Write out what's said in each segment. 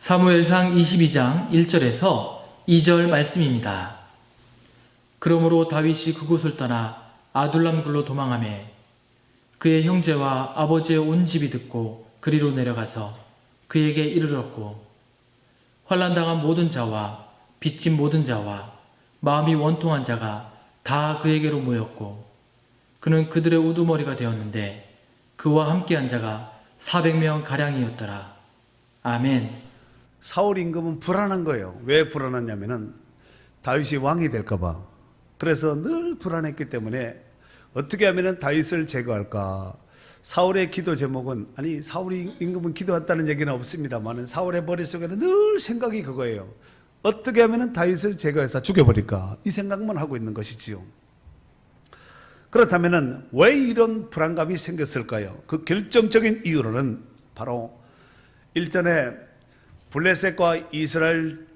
사무엘상 22장 1절에서 2절 말씀입니다. 그러므로 다윗이 그곳을 떠나 아둘람 굴로 도망하매 그의 형제와 아버지의 온 집이 듣고 그리로 내려가서 그에게 이르렀고 환난당한 모든 자와 빚진 모든 자와 마음이 원통한 자가 다 그에게로 모였고 그는 그들의 우두머리가 되었는데 그와 함께한 자가 400명 가량이었더라. 아멘. 사울 임금은 불안한 거예요. 왜 불안하냐면은 다윗이 왕이 될까 봐. 그래서 늘 불안했기 때문에 어떻게 하면은 다윗을 제거할까. 사울의 기도 제목은, 아니 사울 임금은 기도했다는 얘기는 없습니다만은 사울의 머릿속에는 늘 생각이 그거예요. 어떻게 하면은 다윗을 제거해서 죽여버릴까, 이 생각만 하고 있는 것이지요. 그렇다면은 왜 이런 불안감이 생겼을까요? 그 결정적인 이유로는 바로 일전에 블레셋과 이스라엘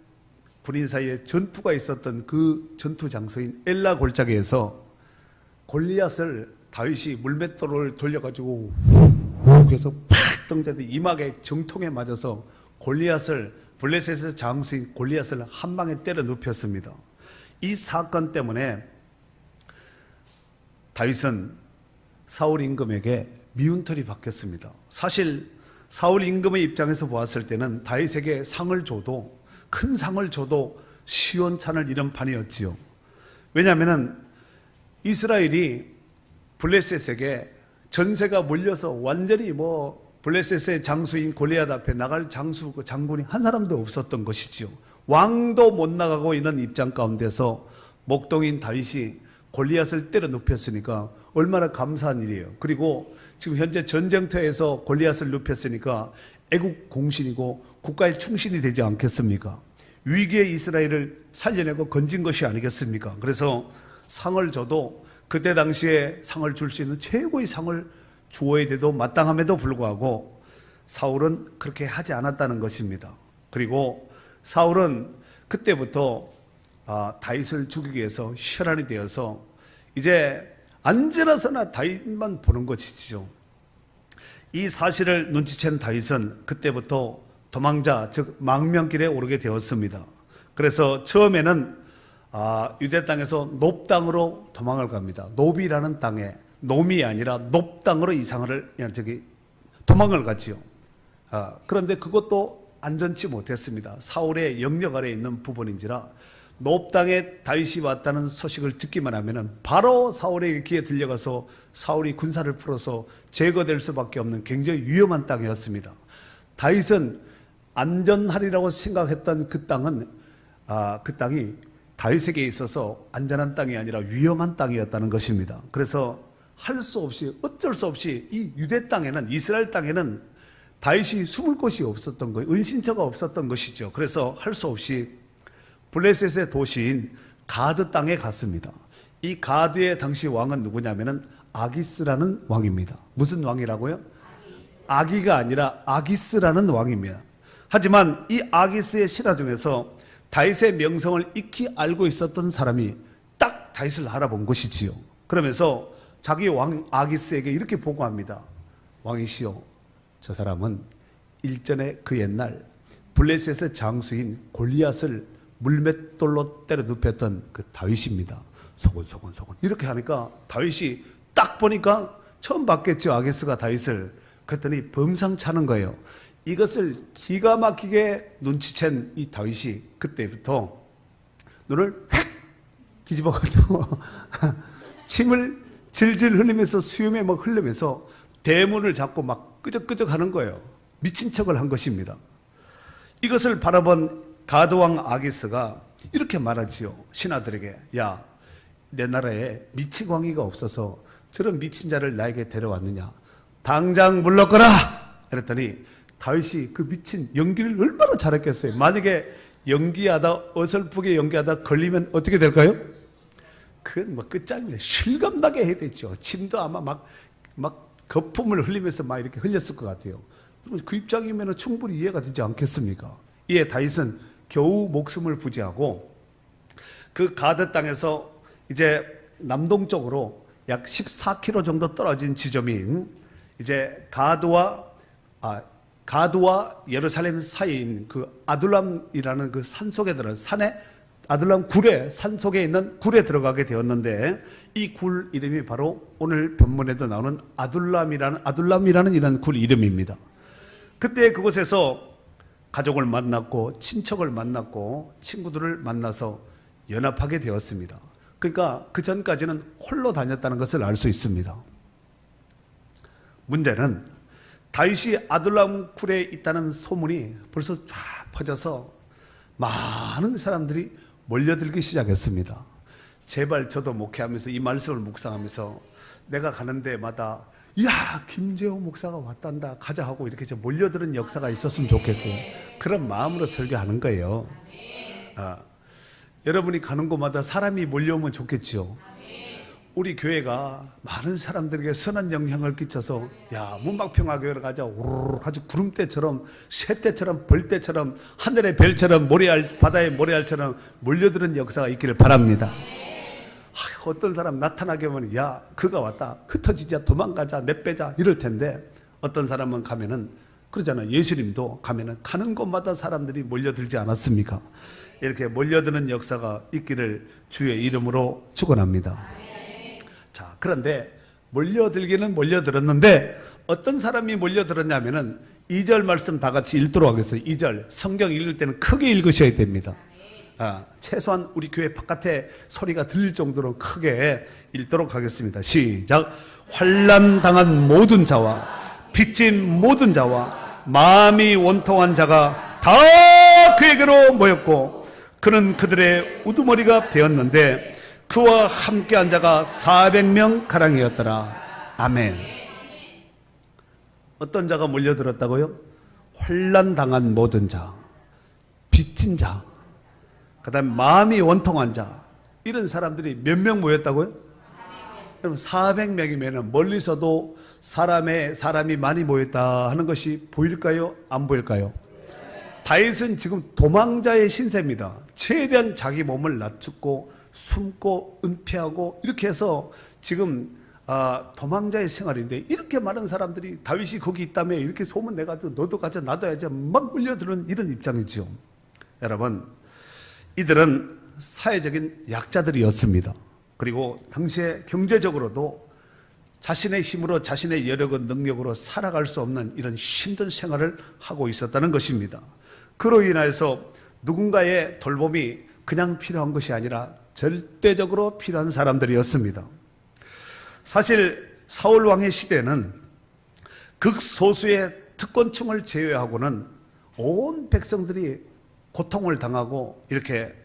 군인 사이에 전투가 있었던 그 전투 장소인 엘라 골짜기에서 골리앗을 다윗이 물맷돌을 돌려가지고 해서 팍 던져도 이마에 정통에 맞아서 골리앗을, 블레셋의 장수인 골리앗을 한 방에 때려 눕혔습니다. 이 사건 때문에 다윗은 사울 임금에게 미운털이 박혔습니다. 사실 사울 임금의 입장에서 보았을 때는 다윗에게 상을 줘도, 큰 상을 줘도 시원찮을 이런 판이었지요. 왜냐하면 이스라엘이 블레셋에게 전세가 몰려서 완전히 블레셋의 장수인 골리앗 앞에 나갈 장군이 한 사람도 없었던 것이지요. 왕도 못 나가고 있는 입장 가운데서 목동인 다윗이 골리앗을 때려 눕혔으니까 얼마나 감사한 일이에요. 그리고 지금 현재 전쟁터에서 골리앗을 눕혔으니까 애국 공신이고 국가의 충신이 되지 않겠습니까? 위기의 이스라엘을 살려내고 건진 것이 아니겠습니까? 그래서 상을 줘도 그때 당시에 상을 줄 수 있는 최고의 상을 주어야 돼도 마땅함에도 불구하고 사울은 그렇게 하지 않았다는 것입니다. 그리고 사울은 그때부터 다윗을 죽이기 위해서 혈안이 되어서 이제 언제나서나 다윗만 보는 것이죠. 이 사실을 눈치챈 다윗은 그때부터 도망자, 즉 망명길에 오르게 되었습니다. 그래서 처음에는 유대 땅에서 높 땅으로 도망을 갑니다. 높이라는 땅에, 놈이 아니라 높 땅으로 도망을 갔지요. 그런데 그것도 안전치 못했습니다. 사울의 영역 아래에 있는 부분인지라 높 땅에 다윗이 왔다는 소식을 듣기만 하면은 바로 사울의 귀에 들려가서 사울이 군사를 풀어서 제거될 수밖에 없는 굉장히 위험한 땅이었습니다. 다윗은 안전하리라고 생각했던 그 땅은 그 땅이 다윗에게 있어서 안전한 땅이 아니라 위험한 땅이었다는 것입니다. 그래서 할 수 없이, 어쩔 수 없이 이 유대 땅에는, 이스라엘 땅에는 다윗이 숨을 곳이 없었던 거예요. 은신처가 없었던 것이죠. 그래서 할 수 없이 블레셋의 도시인 가드 땅에 갔습니다. 이 가드의 당시 왕은 누구냐면은 아기스라는 왕입니다. 무슨 왕이라고요? 아기가 아니라 아기스라는 왕입니다. 하지만 이 아기스의 신하 중에서 다윗의 명성을 익히 알고 있었던 사람이 딱 다윗을 알아본 것이지요. 그러면서 자기 왕 아기스에게 이렇게 보고합니다. 왕이시여, 저 사람은 일전에 그 옛날 블레셋의 장수인 골리앗을 물맷돌로 때려 눕혔던 그 다윗입니다. 소곤소곤 이렇게 하니까 다윗이 딱 보니까 처음 봤겠죠, 아기스가 다윗을. 그랬더니 범상찮은 거예요. 이것을 기가 막히게 눈치챈 이 다윗이 그때부터 눈을 휙 뒤집어가지고 침을 질질 흘리면서 수염에 막 흘리면서 대문을 잡고 막 끄적끄적 하는 거예요. 미친 척을 한 것입니다. 이것을 바라본 가드왕 아기스가 이렇게 말하지요. 신하들에게, 야, 내 나라에 미친 왕이가 없어서 저런 미친 자를 나에게 데려왔느냐, 당장 물러거라. 그랬더니 다윗이 그 미친 연기를 얼마나 잘했겠어요. 만약에 연기하다, 어설프게 연기하다 걸리면 어떻게 될까요? 그건 끝장입니다. 실감나게 해야 되죠. 침도 아마 막 거품을 흘리면서 막 이렇게 흘렸을 것 같아요. 그 입장이면 충분히 이해가 되지 않겠습니까? 이에 다윗은 겨우 목숨을 부지하고 그 가드 땅에서 이제 남동쪽으로 약 14km 정도 떨어진 지점인 이제 가드와 가드와 예루살렘 사이에 있는 그 아둘람이라는 그 산 속에 들어 산에 아둘람 굴에 산 속에 있는 굴에 들어가게 되었는데 이 굴 이름이 바로 오늘 본문에도 나오는 아둘람이라는 이런 굴 이름입니다. 그때 그곳에서 가족을 만났고 친척을 만났고 친구들을 만나서 연합하게 되었습니다. 그러니까 그 전까지는 홀로 다녔다는 것을 알 수 있습니다. 문제는 다윗이 아둘람 굴에 있다는 소문이 벌써 쫙 퍼져서 많은 사람들이 몰려들기 시작했습니다. 제발 저도 목회하면서 이 말씀을 묵상하면서 내가 가는 데마다 야 김재호 목사가 왔단다 가자 하고 이렇게 좀 몰려드는 역사가 있었으면 좋겠어요. 그런 마음으로 설교하는 거예요. 여러분이 가는 곳마다 사람이 몰려오면 좋겠죠. 우리 교회가 많은 사람들에게 선한 영향을 끼쳐서 야 문박평화교회로 가자 우르르 아주 구름대처럼 새떼처럼 벌떼처럼 하늘의 별처럼 모래알 바다의 모래알처럼 몰려드는 역사가 있기를 바랍니다. 어떤 사람 나타나게 하면 야 그가 왔다 흩어지자 도망가자 내빼자 이럴 텐데 어떤 사람은 가면은 그러잖아요. 예수님도 가면은 가는 곳마다 사람들이 몰려들지 않았습니까? 이렇게 몰려드는 역사가 있기를 주의 이름으로 축원합니다. 자, 그런데 몰려들기는 몰려들었는데 어떤 사람이 몰려들었냐면은 2절 말씀 다 같이 읽도록 하겠어요. 2절 성경 읽을 때는 크게 읽으셔야 됩니다. 최소한 우리 교회 바깥에 소리가 들릴 정도로 크게 읽도록 하겠습니다. 시작. 환난 당한 모든 자와 빚진 모든 자와 마음이 원통한 자가 다 그에게로 모였고 그는 그들의 우두머리가 되었는데 그와 함께한 자가 400명 가량이었더라. 아멘. 어떤 자가 몰려들었다고요? 환난 당한 모든 자, 빚진 자, 그 다음에 마음이 원통한 자, 이런 사람들이 몇 명 모였다고요? 여러분 400명이면 멀리서도 사람이 많이 모였다 하는 것이 보일까요? 안 보일까요? 다윗은 지금 도망자의 신세입니다. 최대한 자기 몸을 낮추고 숨고 은폐하고 이렇게 해서 지금 도망자의 생활인데 이렇게 많은 사람들이 다윗이 거기 있다며 이렇게 소문 내가지고 너도 가자 나도 가자 막 몰려드는 이런 입장이죠. 여러분 이들은 사회적인 약자들이었습니다. 그리고 당시에 경제적으로도 자신의 힘으로 자신의 여력과 능력으로 살아갈 수 없는 이런 힘든 생활을 하고 있었다는 것입니다. 그로 인해서 누군가의 돌봄이 그냥 필요한 것이 아니라 절대적으로 필요한 사람들이었습니다. 사실 사울 왕의 시대는 극소수의 특권층을 제외하고는 온 백성들이 고통을 당하고 이렇게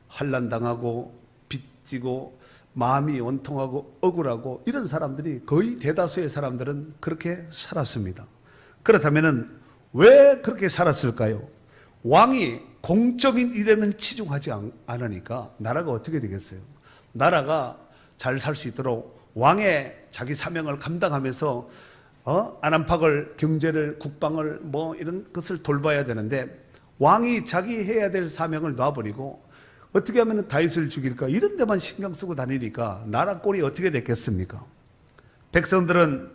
환난당하고 빚지고 마음이 원통하고 억울하고 이런 사람들이 거의 대다수의 사람들은 그렇게 살았습니다. 그렇다면 왜 그렇게 살았을까요? 왕이 공적인 일에는 치중하지 않으니까 나라가 어떻게 되겠어요? 나라가 잘 살 수 있도록 왕의 자기 사명을 감당하면서 안암박을 경제를 국방을 뭐 이런 것을 돌봐야 되는데 왕이 자기 해야 될 사명을 놔버리고 어떻게 하면 다윗을 죽일까 이런 데만 신경 쓰고 다니니까 나라 꼴이 어떻게 됐겠습니까? 백성들은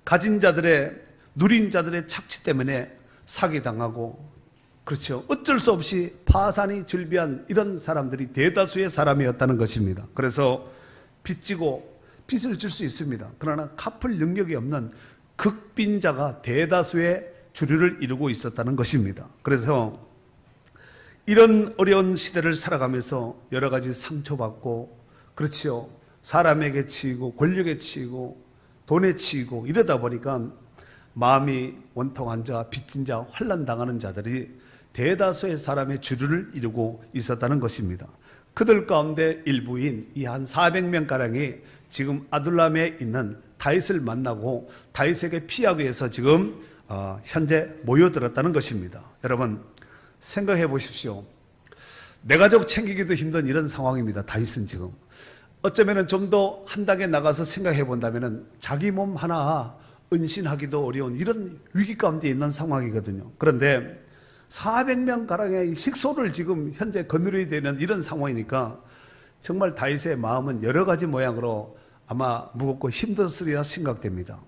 가진 자들의 누린 자들의 착취 때문에 사기당하고 그렇죠. 어쩔 수 없이 파산이 즐비한 이런 사람들이 대다수의 사람이었다는 것입니다. 그래서 빚지고 빚을 질 수 있습니다. 그러나 갚을 능력이 없는 극빈자가 대다수의 주류를 이루고 있었다는 것입니다. 그래서 이런 어려운 시대를 살아가면서 여러 가지 상처받고 그렇지요. 사람에게 치이고 권력에 치이고 돈에 치이고 이러다 보니까 마음이 원통한 자, 빚진 자, 환난당하는 자들이 대다수의 사람의 주류를 이루고 있었다는 것입니다. 그들 가운데 일부인 이 한 400명가량이 지금 아둘람에 있는 다윗을 만나고 다윗에게 피하기 위해서 지금 현재 모여들었다는 것입니다. 여러분 생각해 보십시오. 내 가족 챙기기도 힘든 이런 상황입니다. 다윗은 지금 어쩌면 좀 더 한 단계 나가서 생각해 본다면 자기 몸 하나 은신하기도 어려운 이런 위기 가운데 있는 상황이거든요. 그런데 400명 가량의 식소를 지금 현재 거느려야 되는 이런 상황이니까 정말 다윗의 마음은 여러 가지 모양으로 아마 무겁고 힘들었으리라 생각됩니다.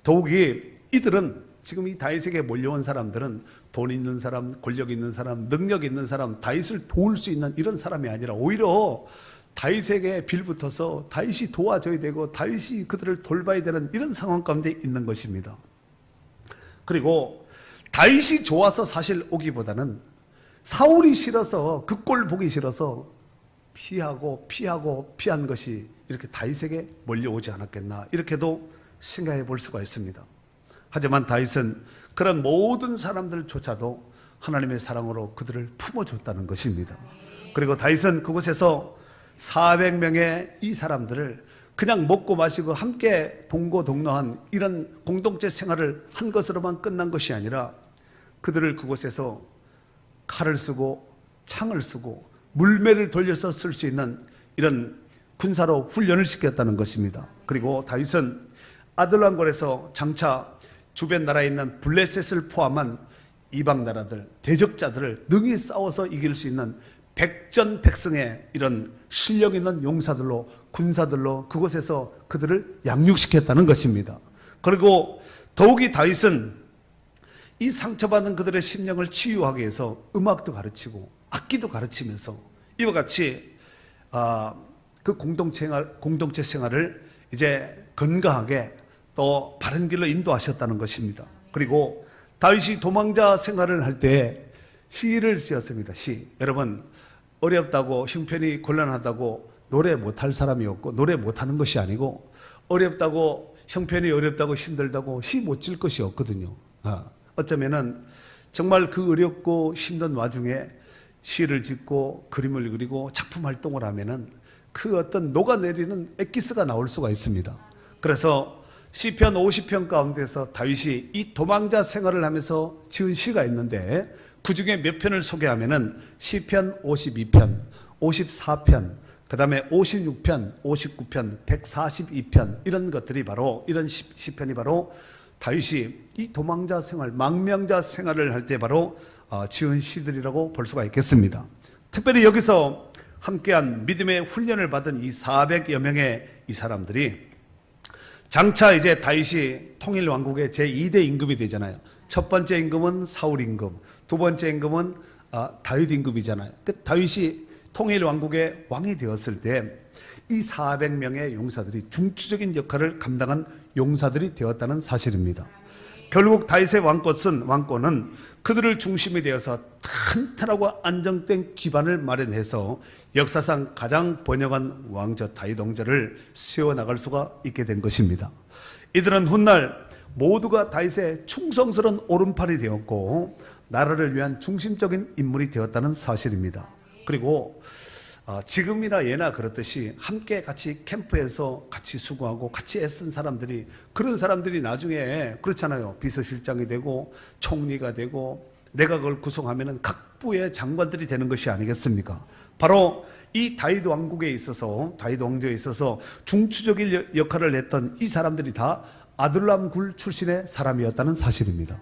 더욱이 이들은 지금 이 다윗에게 몰려온 사람들은 돈 있는 사람, 권력 있는 사람, 능력 있는 사람, 다윗을 도울 수 있는 이런 사람이 아니라 오히려 다윗에게 빌붙어서 다윗이 도와줘야 되고 다윗이 그들을 돌봐야 되는 이런 상황 가운데 있는 것입니다. 그리고 다윗이 좋아서 사실 오기보다는 사울이 싫어서 그 꼴 보기 싫어서 피한 것이 이렇게 다윗에게 몰려오지 않았겠나 이렇게도 생각해 볼 수가 있습니다. 하지만 다윗은 그런 모든 사람들조차도 하나님의 사랑으로 그들을 품어줬다는 것입니다. 그리고 다윗은 그곳에서 400명의 이 사람들을 그냥 먹고 마시고 함께 동거동로한 이런 공동체 생활을 한 것으로만 끝난 것이 아니라 그들을 그곳에서 칼을 쓰고 창을 쓰고 물매를 돌려서 쓸 수 있는 이런 군사로 훈련을 시켰다는 것입니다. 그리고 다윗은 아들란골에서 장차 주변 나라에 있는 블레셋을 포함한 이방 나라들, 대적자들을 능히 싸워서 이길 수 있는 백전백승의 이런 실력 있는 용사들로, 군사들로 그곳에서 그들을 양육시켰다는 것입니다. 그리고 더욱이 다윗은 이 상처받은 그들의 심령을 치유하기 위해서 음악도 가르치고 악기도 가르치면서 이와 같이 그 공동체 생활을 이제 건강하게 또 바른 길로 인도하셨다는 것입니다. 그리고 다윗이 도망자 생활을 할 때 시를 쓰었습니다. 시. 여러분, 어렵다고 형편이 곤란하다고 노래 못할 사람이 없고 노래 못하는 것이 아니고 어렵다고 형편이 어렵다고 힘들다고 시 못 질 것이 없거든요. 어쩌면은 정말 그 어렵고 힘든 와중에 시를 짓고 그림을 그리고 작품 활동을 하면은 그 어떤 녹아내리는 엑기스가 나올 수가 있습니다. 그래서 시편 50편 가운데서 다윗이 이 도망자 생활을 하면서 지은 시가 있는데 그 중에 몇 편을 소개하면은 시편 52편, 54편, 그 다음에 56편, 59편, 142편 이런 것들이 바로 이런 시편이 바로 다윗이 이 도망자 생활, 망명자 생활을 할 때 바로 지은 시들이라고 볼 수가 있겠습니다. 특별히 여기서 함께한 믿음의 훈련을 받은 이 400여 명의 이 사람들이 장차 이제 다윗이 통일 왕국의 제2대 임금이 되잖아요. 첫 번째 임금은 사울 임금, 두 번째 임금은 다윗 임금이잖아요. 다윗이 통일 왕국의 왕이 되었을 때 이 400명의 용사들이 중추적인 역할을 감당한 용사들이 되었다는 사실입니다. 결국 다윗의 왕권은 그들을 중심이 되어서 튼튼하고 안정된 기반을 마련해서 역사상 가장 번영한 왕조 다윗 왕조를 세워나갈 수가 있게 된 것입니다. 이들은 훗날 모두가 다윗의 충성스러운 오른팔이 되었고 나라를 위한 중심적인 인물이 되었다는 사실입니다. 그리고 지금이나 예나 그렇듯이 함께 같이 캠프에서 같이 수고하고 같이 애쓴 사람들이 그런 사람들이 나중에 그렇잖아요. 비서실장이 되고 총리가 되고 내각을 구성하면은 각 부의 장관들이 되는 것이 아니겠습니까? 바로 이 다윗 왕국에 있어서 다윗 왕조에 있어서 중추적인 역할을 했던 이 사람들이 다 아둘람 굴 출신의 사람이었다는 사실입니다.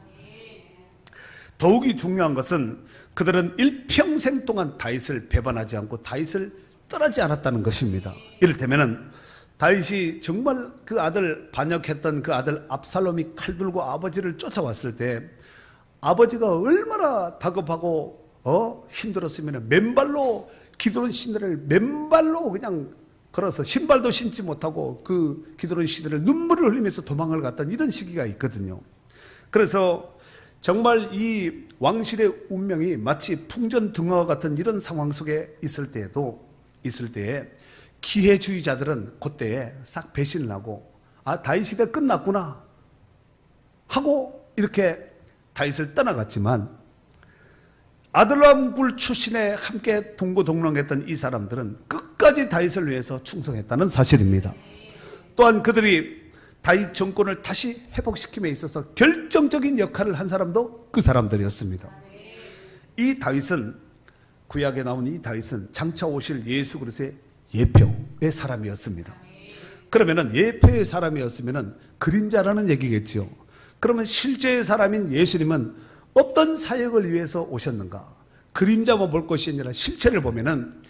더욱이 중요한 것은 그들은 일평생 동안 다윗을 배반하지 않고 다윗을 떠나지 않았다는 것입니다. 이를테면은 다윗이 정말 그 아들 반역했던 그 아들 압살롬이 칼 들고 아버지를 쫓아왔을 때 아버지가 얼마나 다급하고 힘들었으면 맨발로 기드론 시내를 맨발로 그냥 걸어서 신발도 신지 못하고 그 기드론 시내를 눈물을 흘리면서 도망을 갔던 이런 시기가 있거든요. 그래서 정말 이 왕실의 운명이 마치 풍전등화와 같은 이런 상황 속에 있을 때에 기회주의자들은 그때에 싹 배신을 하고 다윗 시대 끝났구나 하고 이렇게 다윗을 떠나갔지만 아들람 굴 출신에 함께 동고동락했던 이 사람들은 끝까지 다윗을 위해서 충성했다는 사실입니다. 또한 그들이 다윗 정권을 다시 회복시킴에 있어서 결정적인 역할을 한 사람도 그 사람들이었습니다. 이 다윗은 구약에 나온 이 다윗은 장차 오실 예수 그리스도의 예표의 사람이었습니다. 그러면은 예표의 사람이었으면은 그림자라는 얘기겠죠. 그러면 실제의 사람인 예수님은 어떤 사역을 위해서 오셨는가? 그림자만 볼 것이 아니라 실체를 보면은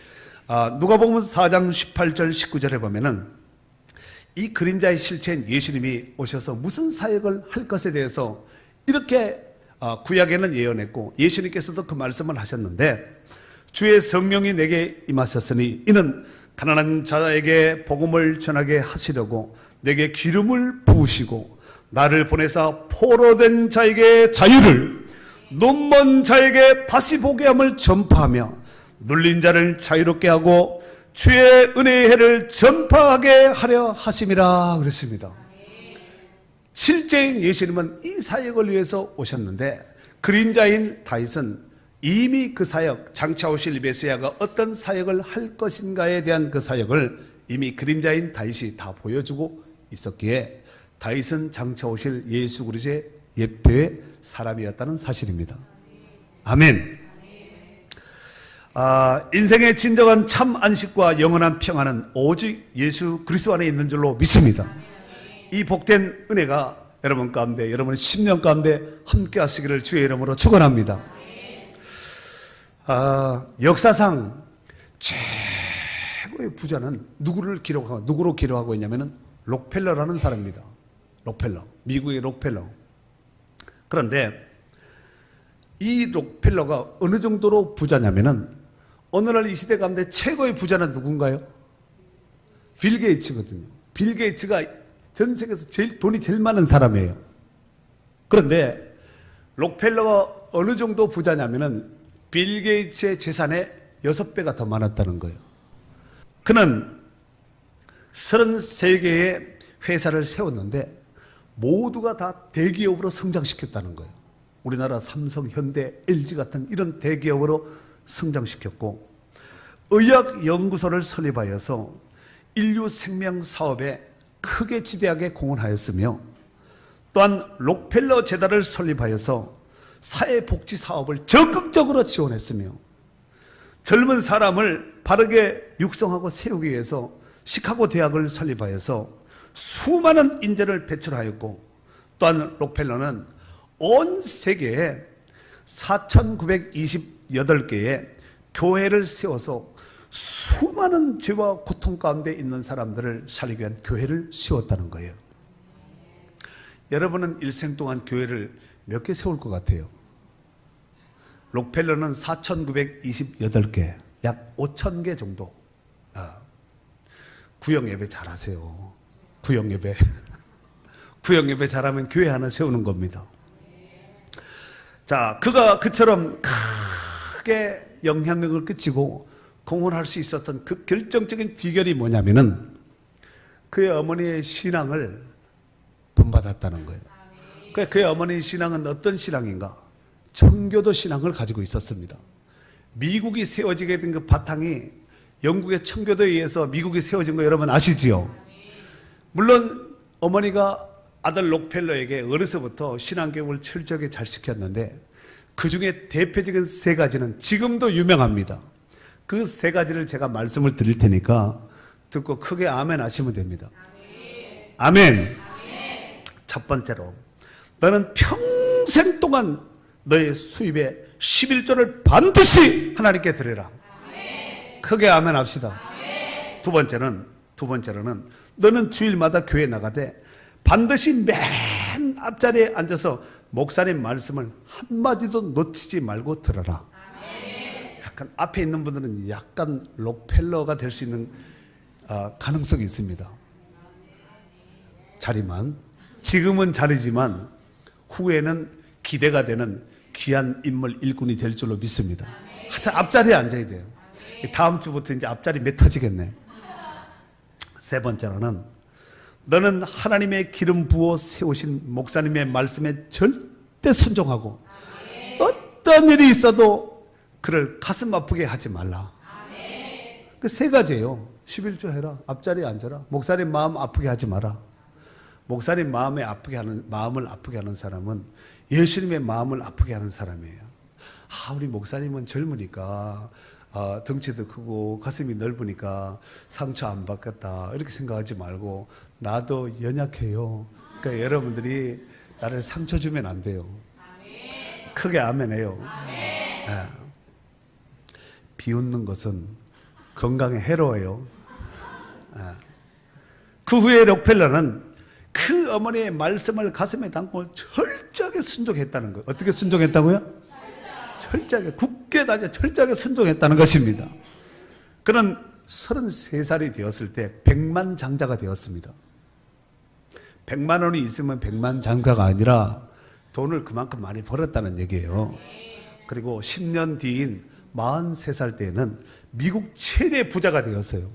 누가복음 4장 18절 19절에 보면은 이 그림자의 실체인 예수님이 오셔서 무슨 사역을 할 것에 대해서 이렇게 구약에는 예언했고 예수님께서도 그 말씀을 하셨는데, 주의 성령이 내게 임하셨으니 이는 가난한 자에게 복음을 전하게 하시려고 내게 기름을 부으시고 나를 보내사 포로된 자에게 자유를, 눈먼 자에게 다시 보게 함을 전파하며 눌린 자를 자유롭게 하고 주의 은혜의 해를 전파하게 하려 하심이라 그랬습니다. 실제인 예수님은 이 사역을 위해서 오셨는데, 그림자인 다윗은 이미 그 사역, 장차 오실 메시아가 어떤 사역을 할 것인가에 대한 그 사역을 이미 그림자인 다윗이 다 보여주고 있었기에 다윗은 장차 오실 예수 그리스도의 예표의 사람이었다는 사실입니다. 아멘. 인생의 진정한 참 안식과 영원한 평안은 오직 예수 그리스도 안에 있는 줄로 믿습니다. 이 복된 은혜가 여러분 가운데, 여러분의 10년 가운데 함께 하시기를 주의 이름으로 축원합니다. 역사상 최고의 부자는 누구로 기록하고 있냐면은 록펠러라는 사람입니다. 록펠러, 미국의 록펠러. 그런데 이 록펠러가 어느 정도로 부자냐면은 오늘날 이 시대 가운데 최고의 부자는 누군가요? 빌 게이츠거든요. 빌 게이츠가 전 세계에서 돈이 제일 많은 사람이에요. 그런데 록펠러가 어느 정도 부자냐면은 빌 게이츠의 재산의 6배가 더 많았다는 거예요. 그는 33개의 회사를 세웠는데 모두가 다 대기업으로 성장시켰다는 거예요. 우리나라 삼성, 현대, LG 같은 이런 대기업으로 성장시켰고, 의학연구소를 설립하여서 인류 생명 사업에 크게 지대하게 공헌하였으며, 또한 록펠러 재단을 설립하여서 사회복지 사업을 적극적으로 지원했으며, 젊은 사람을 바르게 육성하고 세우기 위해서 시카고 대학을 설립하여서 수많은 인재를 배출하였고, 또한 록펠러는 온 세계에 4,928개의 교회를 세워서 수많은 죄와 고통 가운데 있는 사람들을 살리기 위한 교회를 세웠다는 거예요. 여러분은 일생 동안 교회를 몇 개 세울 것 같아요? 록펠러는 4,928개, 약 5,000개 정도. 구역예배 잘하세요. 구역예배. 구역예배 잘하면 교회 하나 세우는 겁니다. 자, 그가 그처럼 크게 영향력을 끼치고 공헌할 수 있었던 그 결정적인 비결이 뭐냐면은 그의 어머니의 신앙을 본받았다는 거예요. 그의 어머니의 신앙은 어떤 신앙인가? 청교도 신앙을 가지고 있었습니다. 미국이 세워지게 된 그 바탕이 영국의 청교도에 의해서 미국이 세워진 거 여러분 아시지요? 물론 어머니가 아들 록펠러에게 어려서부터 신앙교육을 철저하게 잘 시켰는데 그 중에 대표적인 3가지는 지금도 유명합니다. 그 3가지를 제가 말씀을 드릴 테니까 듣고 크게 아멘 하시면 됩니다. 아멘. 첫 번째로, 너는 평생 동안 너의 수입의 11조를 반드시 하나님께 드려라. 크게 아멘 합시다. 두 번째로는 너는 주일마다 교회 나가되 반드시 맨 앞자리에 앉아서 목사님 말씀을 한마디도 놓치지 말고 들어라. 약간 앞에 있는 분들은 약간 록펠러가 될 수 있는 가능성이 있습니다. 지금은 자리지만 후에는 기대가 되는 귀한 인물 일꾼이 될 줄로 믿습니다. 하여튼 앞자리에 앉아야 돼요. 다음 주부터 이제 앞자리 매 터지겠네. 세 번째로는 너는 하나님의 기름 부어 세우신 목사님의 말씀에 절대 순종하고 어떤 일이 있어도 그를 가슴 아프게 하지 말라. 그 3가지예요. 11조 해라. 앞자리에 앉아라. 목사님 마음 아프게 하지 마라. 목사님 마음을 아프게 하는 사람은 예수님의 마음을 아프게 하는 사람이에요. 우리 목사님은 젊으니까 덩치도 크고 가슴이 넓으니까 상처 안 받겠다 이렇게 생각하지 말고 나도 연약해요. 그러니까 여러분들이 나를 상처 주면 안 돼요. 크게 아멘해요. 비웃는 것은 건강에 해로워요. 그 후에 록펠러는 그 어머니의 말씀을 가슴에 담고 철저하게 순종했다는 거예요. 어떻게 순종했다고요? 철저하게, 굳게 다져 철저하게 순종했다는 것입니다. 그는 33살이 되었을 때 100만 장자가 되었습니다. 100만 원이 있으면 100만 장자가 아니라 돈을 그만큼 많이 벌었다는 얘기예요. 그리고 10년 뒤인 43살 때에는 미국 최대 부자가 되었어요.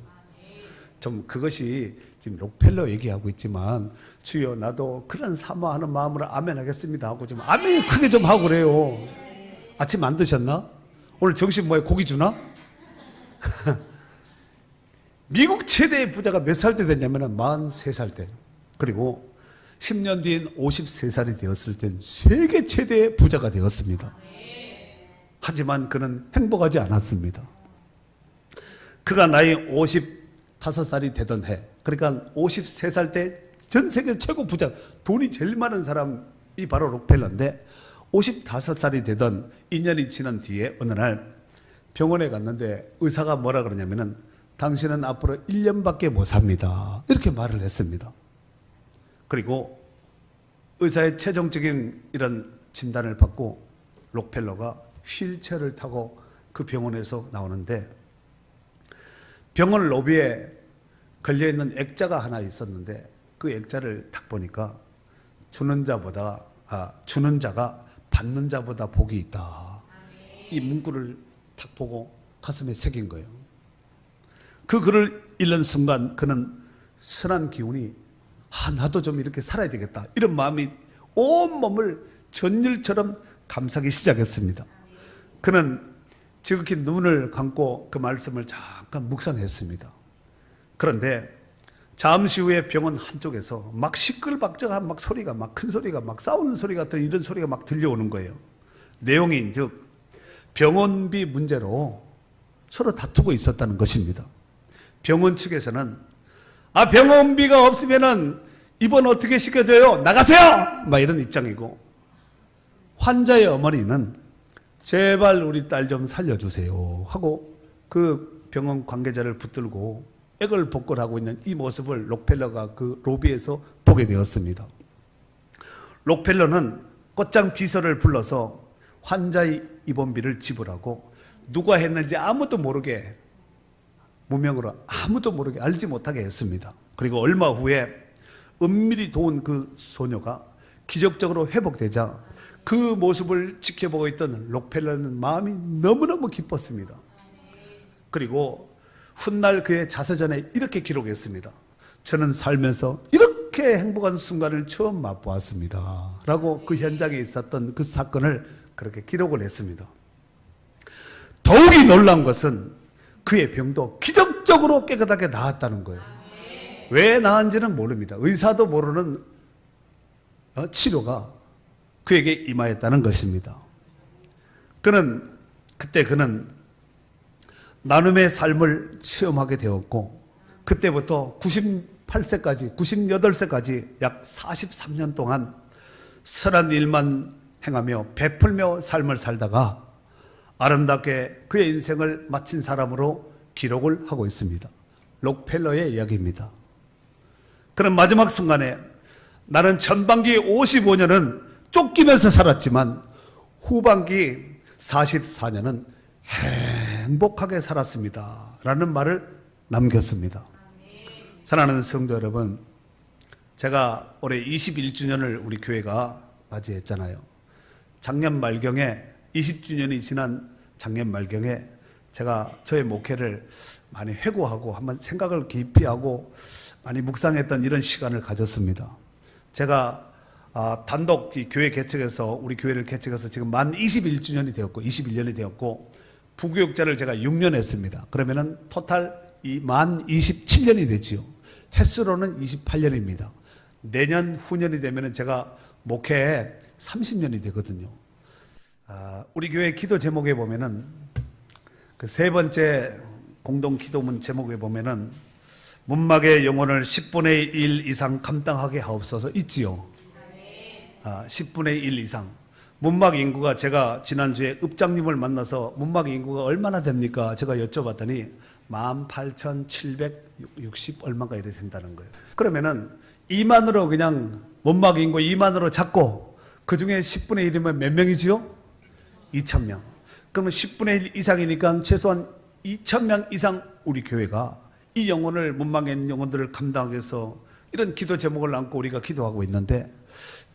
좀 그것이 지금 록펠러 얘기하고 있지만, 주여 나도 그런 사모하는 마음으로 아멘 하겠습니다 하고 좀 아멘 크게 좀 하고 그래요. 아침 안 드셨나? 오늘 점심 뭐에 고기 주나? 미국 최대의 부자가 몇 살 때 됐냐면 43살 때. 그리고 10년 뒤인 53살이 되었을 땐 세계 최대의 부자가 되었습니다. 하지만 그는 행복하지 않았습니다. 그가 나이 55살이 되던 해, 그러니까 53살 때 전 세계 최고 부자, 돈이 제일 많은 사람이 바로 록펠러인데, 55살이 되던 2년이 지난 뒤에 어느 날 병원에 갔는데 의사가 뭐라 그러냐면은 당신은 앞으로 1년밖에 못 삽니다, 이렇게 말을 했습니다. 그리고 의사의 최종적인 이런 진단을 받고 록펠러가 휠체어를 타고 그 병원에서 나오는데, 병원 로비에 걸려있는 액자가 하나 있었는데 그 액자를 딱 보니까 주는 자가 받는 자보다 복이 있다, 이 문구를 딱 보고 가슴에 새긴 거예요. 그 글을 읽는 순간 그는 선한 기운이, 나도 좀 이렇게 살아야 되겠다, 이런 마음이 온몸을 전율처럼 감싸기 시작했습니다. 그는 지극히 눈을 감고 그 말씀을 잠깐 묵상했습니다. 그런데 잠시 후에 병원 한쪽에서 막 시끌벅적한 막 소리가, 막 큰 소리가, 막 싸우는 소리 같은 이런 소리가 막 들려오는 거예요. 내용이 즉 병원비 문제로 서로 다투고 있었다는 것입니다. 병원 측에서는 병원비가 없으면은 입원 어떻게 시켜줘요? 나가세요! 막 이런 입장이고, 환자의 어머니는 제발 우리 딸 좀 살려주세요 하고 그 병원 관계자를 붙들고 액을 복걸하고 있는 이 모습을 록펠러가 그 로비에서 보게 되었습니다. 록펠러는 곧장 비서를 불러서 환자의 입원비를 지불하고, 누가 했는지 아무도 모르게, 무명으로 아무도 모르게 알지 못하게 했습니다. 그리고 얼마 후에 은밀히 도운 그 소녀가 기적적으로 회복되자 그 모습을 지켜보고 있던 록펠러는 마음이 너무너무 기뻤습니다. 그리고 훗날 그의 자서전에 이렇게 기록했습니다. 저는 살면서 이렇게 행복한 순간을 처음 맛보았습니다 라고 그 현장에 있었던 그 사건을 그렇게 기록을 했습니다. 더욱이 놀라운 것은 그의 병도 기적적으로 깨끗하게 나았다는 거예요. 왜 나은지는 모릅니다. 의사도 모르는 치료가 그에게 임하였다는 것입니다. 그때 그는 나눔의 삶을 체험하게 되었고, 그때부터 98세까지, 98세까지 약 43년 동안 선한 일만 행하며 베풀며 삶을 살다가 아름답게 그의 인생을 마친 사람으로 기록을 하고 있습니다. 록펠러의 이야기입니다. 그런 마지막 순간에 나는 전반기 55년은 쫓기면서 살았지만 후반기 44년은 행복하게 살았습니다 라는 말을 남겼습니다. 사랑하는 성도 여러분, 제가 올해 21주년을 우리 교회가 맞이했잖아요. 작년 말경에 20주년이 지난 작년 말경에 제가 저의 목회를 많이 회고하고 한번 생각을 깊이 하고 많이 묵상했던 이런 시간을 가졌습니다. 제가 단독 교회 개척해서, 우리 교회를 개척해서 지금 만 21주년이 되었고 21년이 되었고, 부교육자를 제가 6년 했습니다. 그러면은 토탈 만 27년이 되지요. 횟수로는 28년입니다. 내년 후년이 되면은 제가 목회에 30년이 되거든요. 우리 교회 기도 제목에 보면은 그 세 번째 공동 기도문 제목에 보면은 문막의 영혼을 10분의 1 이상 감당하게 하옵소서 있지요. 10분의 1 이상. 문막 인구가, 제가 지난주에 읍장님을 만나서 문막 인구가 얼마나 됩니까? 제가 여쭤봤더니 18,760 얼마가 이래 된다는 거예요. 그러면은 2만으로 그냥 못막 인구 2만으로 잡고 그 중에 10분의 1이면 몇 명이지요? 2,000명. 그러면 10분의 1 이상이니까 최소한 2,000명 이상 우리 교회가 이 영혼을 못막에 있는 영혼들을 감당하기 위해서 이런 기도 제목을 안고 우리가 기도하고 있는데,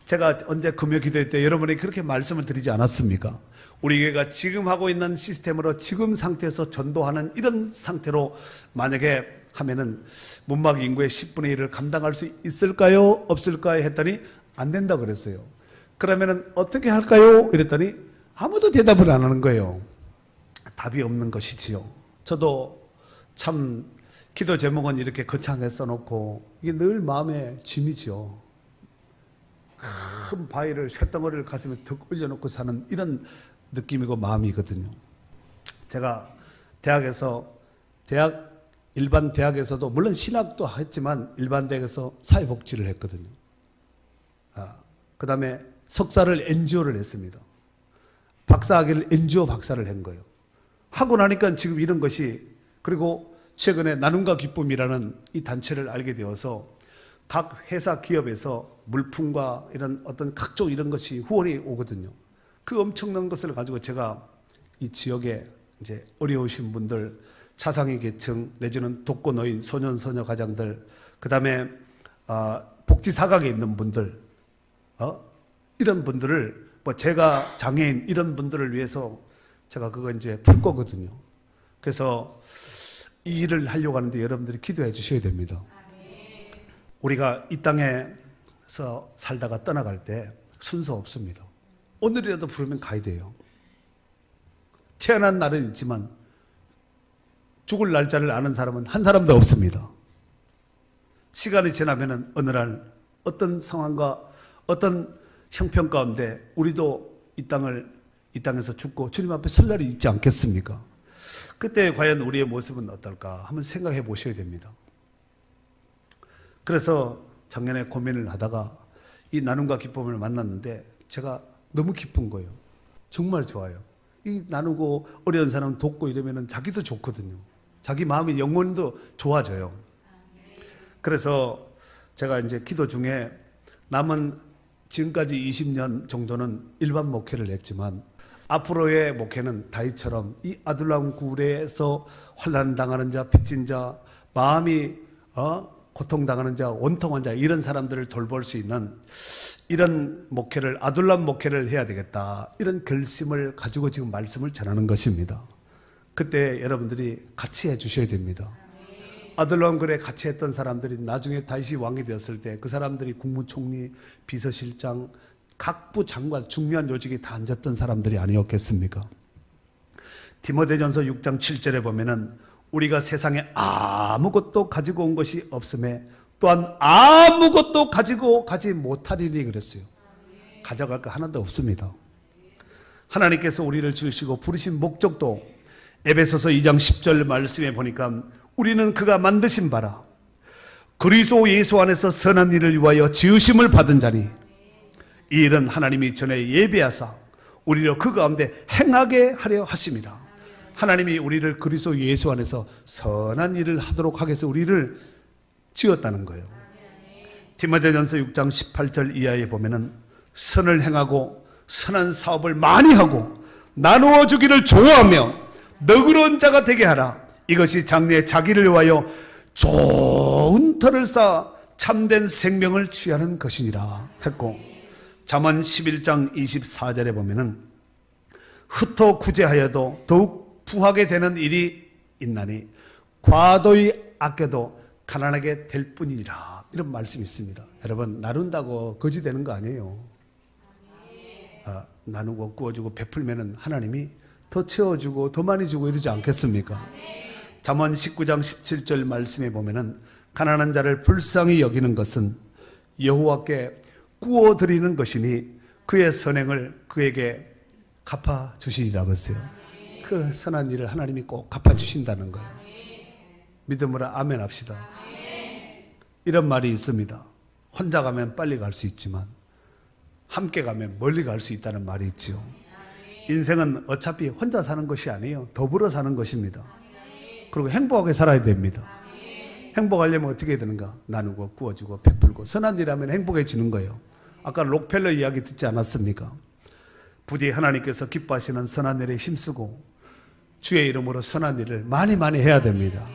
제가 언제 금요 기도회 때 여러분에게 그렇게 말씀을 드리지 않았습니까? 우리 교회가 지금 하고 있는 시스템으로 지금 상태에서 전도하는 이런 상태로 만약에 하면은 문막 인구의 10분의 1을 감당할 수 있을까요? 없을까요? 했더니 안 된다 그랬어요. 그러면은 어떻게 할까요? 이랬더니 아무도 대답을 안 하는 거예요. 답이 없는 것이지요. 저도 참 기도 제목은 이렇게 거창하게 써놓고 이게 늘 마음에 짐이지요. 큰 바위를 쇳덩어리를 가슴에 턱 올려놓고 사는 이런 느낌이고 마음이거든요. 제가 일반 대학에서도 물론 신학도 했지만 일반 대학에서 사회복지를 했거든요. 그 다음에 석사를 NGO를 했습니다. 박사학위를 NGO 박사를 한 거예요. 하고 나니까 지금 이런 것이, 그리고 최근에 나눔과 기쁨이라는 이 단체를 알게 되어서 각 회사 기업에서 물품과 이런 어떤 각종 이런 것이 후원이 오거든요. 그 엄청난 것을 가지고 제가 이 지역에 이제 어려우신 분들, 차상위 계층 내지는 독거노인, 소년 소녀 가장들, 그다음에 복지 사각에 있는 분들, 이런 분들을 뭐 제가 장애인 이런 분들을 위해서 제가 그거 이제 풀 거거든요. 그래서 이 일을 하려고 하는데 여러분들이 기도해 주셔야 됩니다. 우리가 이 땅에서 살다가 떠나갈 때 순서 없습니다. 오늘이라도 부르면 가야 돼요. 태어난 날은 있지만 죽을 날짜를 아는 사람은 한 사람도 없습니다. 시간이 지나면은 어느 날 어떤 상황과 어떤 형편 가운데 우리도 이 땅에서 죽고 주님 앞에 설 날이 있지 않겠습니까? 그때 과연 우리의 모습은 어떨까 한번 생각해 보셔야 됩니다. 그래서 작년에 고민을 하다가 이 나눔과 기쁨을 만났는데 제가 너무 기쁜 거예요. 정말 좋아요. 이 나누고 어려운 사람 돕고 이러면은 자기도 좋거든요. 자기 마음의 영혼도 좋아져요. 그래서 제가 이제 기도 중에 남은 지금까지 20년 정도는 일반 목회를 했지만 앞으로의 목회는 다윗처럼 이 아둘람 굴에서 환난 당하는 자, 빚진 자, 마음이 고통당하는 자, 원통한 자, 이런 사람들을 돌볼 수 있는 이런 목회를, 아둘람 목회를 해야 되겠다, 이런 결심을 가지고 지금 말씀을 전하는 것입니다. 그때 여러분들이 같이 해 주셔야 됩니다. 아둘람 굴에 같이 했던 사람들이 나중에 다윗이 왕이 되었을 때 그 사람들이 국무총리, 비서실장, 각부 장관, 중요한 요직에 다 앉았던 사람들이 아니었겠습니까? 디모데전서 6장 7절에 보면은 우리가 세상에 아무것도 가지고 온 것이 없음에 또한 아무것도 가지고 가지 못하리니 그랬어요. 가져갈 거 하나도 없습니다. 하나님께서 우리를 지으시고 부르신 목적도 에베소서 2장 10절 말씀에 보니까 우리는 그가 만드신 바라 그리스도 예수 안에서 선한 일을 위하여 지으심을 받은 자니 이 일은 하나님이 전에 예비하사 우리로 그 가운데 행하게 하려 하심이라. 하나님이 우리를 그리스도 예수 안에서 선한 일을 하도록 하기 위해서 우리를 지었다는 거예요. 디모데전서 6장 18절 이하에 보면은 선을 행하고 선한 사업을 많이 하고 나누어 주기를 좋아하며 너그러운 자가 되게 하라. 이것이 장래에 자기를 위하여 좋은 터를 쌓아 참된 생명을 취하는 것이니라 했고, 잠언 11장 24절에 보면은 흩어 구제하여도 더욱 부하게 되는 일이 있나니 과도히 아껴도 가난하게 될 뿐이라, 이런 말씀이 있습니다. 여러분, 나눈다고 거지 되는 거 아니에요. 나누고 구워주고 베풀면은 하나님이 더 채워주고 더 많이 주고 이러지 않겠습니까? 잠언 19장 17절 말씀에 보면은 가난한 자를 불쌍히 여기는 것은 여호와께 구워드리는 것이니 그의 선행을 그에게 갚아주시리라고 했어요. 그 선한 일을 하나님이 꼭 갚아주신다는 거예요. 믿음으로 아멘 합시다. 이런 말이 있습니다. 혼자 가면 빨리 갈 수 있지만 함께 가면 멀리 갈 수 있다는 말이 있지요. 인생은 어차피 혼자 사는 것이 아니에요. 더불어 사는 것입니다. 그리고 행복하게 살아야 됩니다. 행복하려면 어떻게 해야 되는가? 나누고 구워주고 베풀고 선한 일하면 행복해지는 거예요. 아까 록펠러 이야기 듣지 않았습니까? 부디 하나님께서 기뻐하시는 선한 일에 힘쓰고 주의 이름으로 선한 일을 많이 많이 해야 됩니다.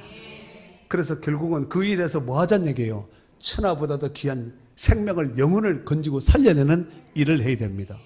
그래서 결국은 그 일에서 뭐 하자는 얘기예요? 천하보다도 귀한 생명을 영혼을 건지고 살려내는 일을 해야 됩니다.